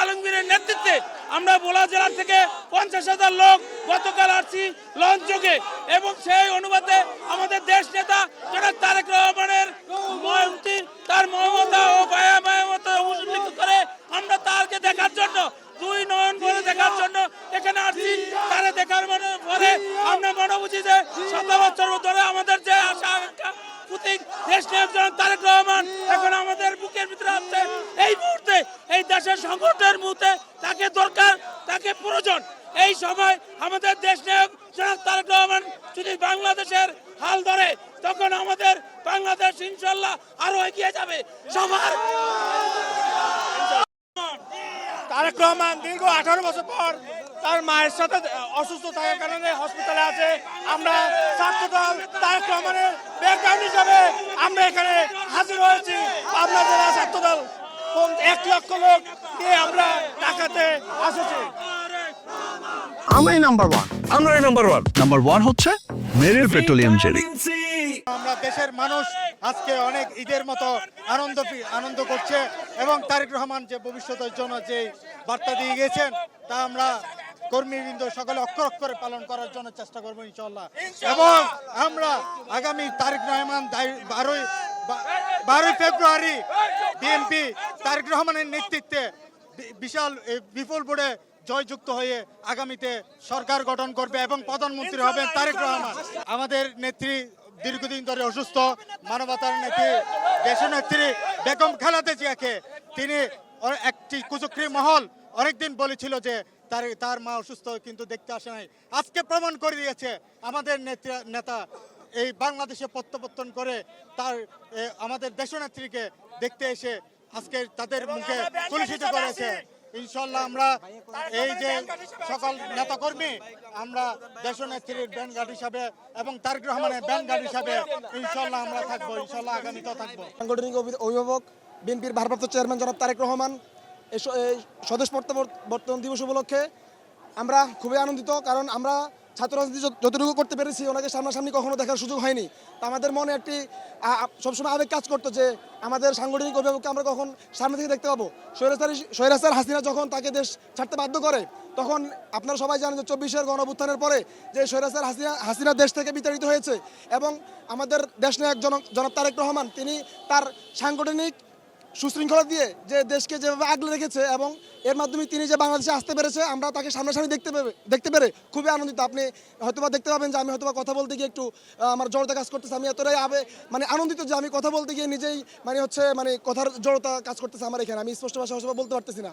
আলমগীরের নেতৃত্বে আমরা ভোলা জেলা থেকে 50,000 লোক গতকাল আসছি লঞ্চ যোগে এবং সেই অনুপাতে আমাদের দেশ নেতা জনাব তারেক রহমানের তার মমতা ও মায়ামতা উল্লেখ করে আমরা তারকে দেখার জন্য দুই নয়ন করে দেখার জন্য এখানে আসছি। তারা দেখার পরে আমরা মনে বুঝি যে 7 বছর ধরে আমাদের যে আশা আকাঙ্ক্ষা প্রতীক দেশ নায়ক জনাব তারেক রহমান এখন আমাদের বুকের ভিতরে আছে। এই মুহূর্তে এই দেশের সংকটের মুহূর্তে তাকে দরকার, তাকে প্রয়োজন। এই সময় আমাদের দেশ নায়ক জনাব তারেক রহমান যদি বাংলাদেশের হাল ধরে তখন আমাদের বাংলাদেশ ইনশাল্লাহ আরো এগিয়ে যাবে। সবার তারেক রহমান দীর্ঘ 18 বছর পর তার মায়ের সাথে অসুস্থ থাকার কারণে হসপিটালে আছে। আমরা ছাত্রদল তারেক রহমানের ব্যাকগ্রাউন্ড হিসাবে আমরা এখানে হাজির হয়েছি। পাবনা জেলা ছাত্রদল 1 লক্ষ লোক নিয়ে আমরা ঢাকাতে এসেছি। আমরাই নাম্বার ওয়ান। আমরাই নাম্বার ওয়ান। নাম্বার ওয়ান হচ্ছে মেরিল পেট্রোলিয়াম জেলি। আমরা দেশের মানুষ আজকে অনেক ঈদের মতো আনন্দ করছে এবং তারেক রহমান যে ভবিষ্যতের জন্য যে বার্তা দিয়ে গেছেন তা আমরা কর্মীবৃন্দ সকলে অক্ষর অক্ষরে পালন করার জন্য চেষ্টা করবো ইনশাআল্লাহ। এবং আমরা আগামী তারেক রহমান 12 ফেব্রুয়ারি বিএনপি তারেক রহমানের নেতৃত্বে বিশাল বিপুল ভোটে জয়যুক্ত হয়ে আগামীতে সরকার গঠন করবে এবং প্রধানমন্ত্রী হবেন তারেক রহমান। আমাদের নেত্রী দীর্ঘদিন ধরে অসুস্থ, মানবতার নেত্রী দেশনেত্রী বেগম খালেদা জিয়াকে তিনি একটি কুচক্রী মহল অনেকদিন বলেছিল যে তার মা অসুস্থ কিন্তু দেখতে আসে নাই। আজকে প্রমাণ করে দিয়েছে আমাদের নেতা এই বাংলাদেশে প্রত্যাবর্তন করে আমাদের দেশনেত্রীকে দেখতে এসে আজকে তাদের মুখে কলুষিত করেছে। ইনশাল্লাহ আমরা এই যে সকল নেতাকর্মী আমরা দেশনেত্রীর ব্যান্ডগার্ড হিসাবে এবং তারেক রহমানের ব্যান্ডগার্ড হিসাবে ইনশাল্লাহ আমরা থাকবো, ইনশাল্লাহ আগামীতেও থাকবো। সাংগঠনিক অভিভাবক বিএনপির ভারপ্রাপ্ত চেয়ারম্যান জনাব তারেক রহমান এই স্বদেশ প্রত্যাবর্তন দিবস উপলক্ষে আমরা খুবই আনন্দিত, কারণ আমরা ছাত্র রাজনীতি যতটুকু করতে পেরেছি ওনাকে সামনাসামনি কখনো দেখার সুযোগ হয়নি। তা আমাদের মনে একটি সবসময় আবেগ কাজ করতো যে আমাদের সাংগঠনিক অভিভাবককে আমরা কখন সামনে থেকে দেখতে পাবো। স্বৈরাচার হাসিনা যখন তাকে দেশ ছাড়তে বাধ্য করে তখন আপনারা সবাই জানেন যে 24-এর গণঅভ্যুত্থানের পরে যে স্বৈরাচার হাসিনা দেশ থেকে বিতাড়িত হয়েছে এবং আমাদের দেশ নায়ক জনাব তারেক রহমান তিনি তার সাংগঠনিক সুশৃঙ্খলা দিয়ে যে দেশকে যেভাবে আগলে রেখেছে এবং এর মাধ্যমে তিনি যে বাংলাদেশে আসতে পেরেছে আমরা তাকে সামনাসামনি দেখতে পেরে খুবই আনন্দিত। আপনি হয়তোবা দেখতে পাবেন যে আমি হয়তোবা কথা বলতে গিয়ে একটু আমার জড়তা কাজ করতেছে। আমি এতটাই আনন্দিত যে আমি কথা বলতে গিয়ে নিজেই কথার জড়তা কাজ করতেছে আমার এখানে। আমি স্পষ্ট ভাষায় বলতে পারতেছি না।